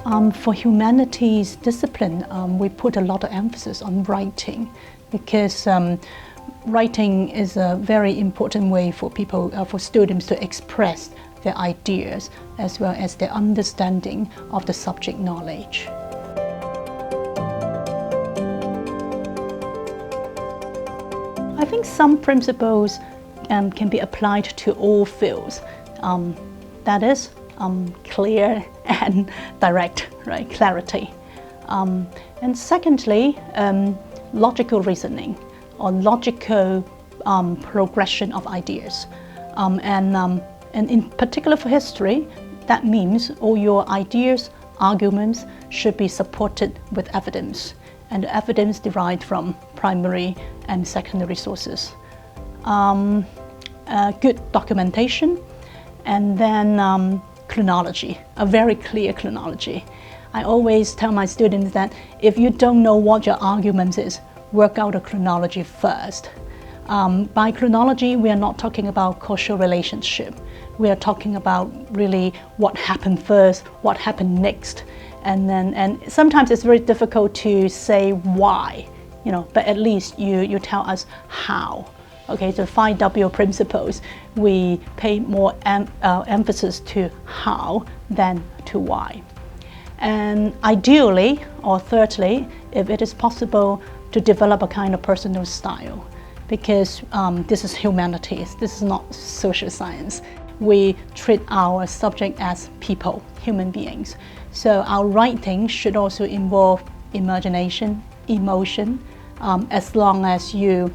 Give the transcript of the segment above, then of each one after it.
For humanities discipline, we put a lot of emphasis on writing because writing is a very important way for people, for students to express their ideas as well as their understanding of the subject knowledge. I think some principles can be applied to all fields. That is clear and direct, right? Clarity. And secondly, logical reasoning or logical progression of ideas. And in particular for history, that means all your ideas, arguments should be supported with evidence, and evidence derived from primary and secondary sources. Good documentation, and then chronology, a very clear chronology. I always tell my students that if you don't know what your argument is, work out a chronology first. By chronology, we are not talking about causal relationship. We are talking about really what happened first, what happened next. And sometimes it's very difficult to say why, but at least you tell us how. Okay, the 5W principles, we pay more emphasis to how than to why. And ideally, or thirdly, if it is possible, to develop a kind of personal style, because this is humanities, this is not social science. We treat our subject as people, human beings. So our writing should also involve imagination, emotion, as long as you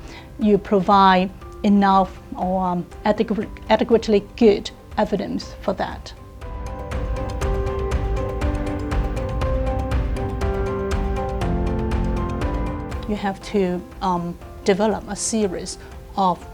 provide enough or adequately good evidence for that. You have to develop a series of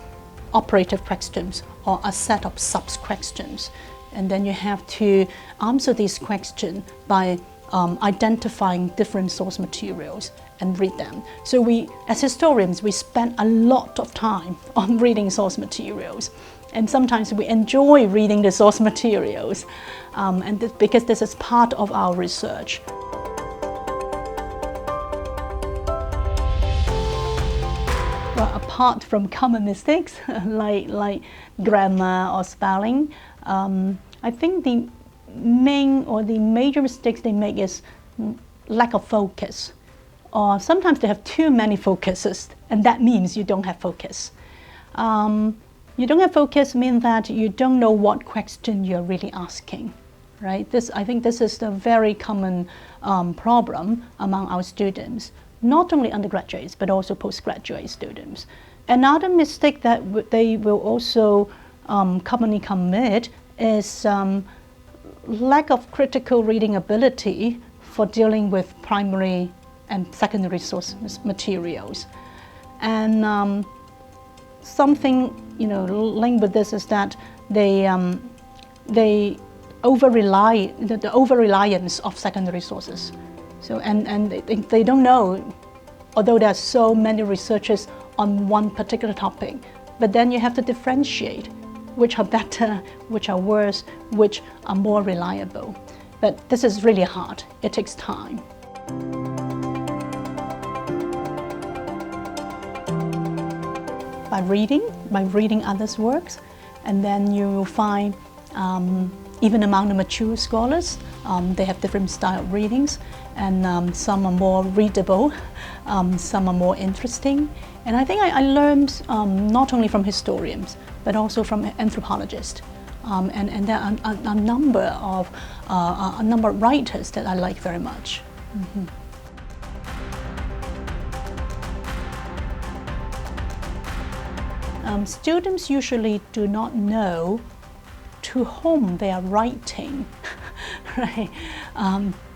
operative questions or a set of sub-questions. And then you have to answer these questions by identifying different source materials and read them. So we, as historians, we spend a lot of time on reading source materials. And sometimes we enjoy reading the source materials because this is part of our research. Well, apart from common mistakes like grammar or spelling, I think the main or the major mistakes they make is lack of focus. Or sometimes they have too many focuses, and that means you don't have focus. You don't have focus means that you don't know what question you're really asking, right? I think this is a very common problem among our students, not only undergraduates, but also postgraduate students. Another mistake that they will also commonly commit is lack of critical reading ability for dealing with primary and secondary source materials. And something linked with this is that they over-rely, the over-reliance of secondary sources. So and they don't know, although there are so many researchers on one particular topic, but then you have to differentiate which are better, which are worse, which are more reliable. But this is really hard. It takes time. By reading others' works, and then you will find even among the mature scholars, they have different style of readings, and some are more readable, some are more interesting. And I think I learned not only from historians, but also from anthropologists. And there are a number of writers that I like very much. Mm-hmm. Students usually do not know to whom they are writing right,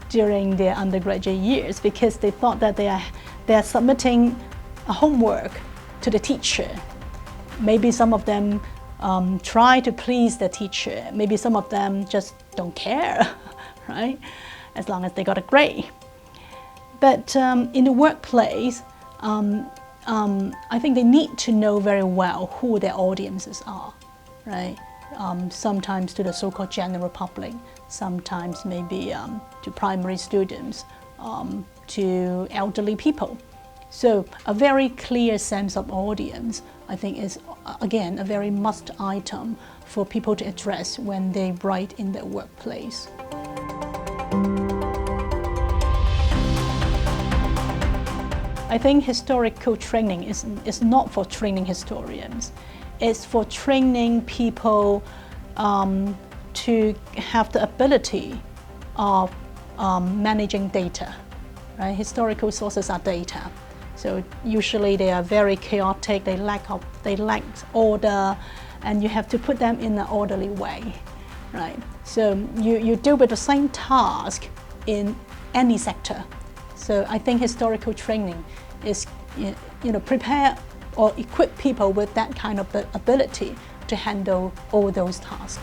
during their undergraduate years, because they thought that they are submitting a homework to the teacher. Maybe some of them try to please the teacher. Maybe some of them just don't care, right? As long as they got a grade. But in the workplace, I think they need to know very well who their audiences are, right? sometimes to the so-called general public, sometimes maybe to primary students, to elderly people. So a very clear sense of audience, I think, is again a very must item for people to address when they write in their workplace. I think historical training is not for training historians. It's for training people to have the ability of managing data. Right? Historical sources are data. So usually they are very chaotic, they lack order, and you have to put them in an orderly way. Right? So you deal with the same task in any sector. So I think historical training is, prepare or equip people with that kind of ability to handle all those tasks.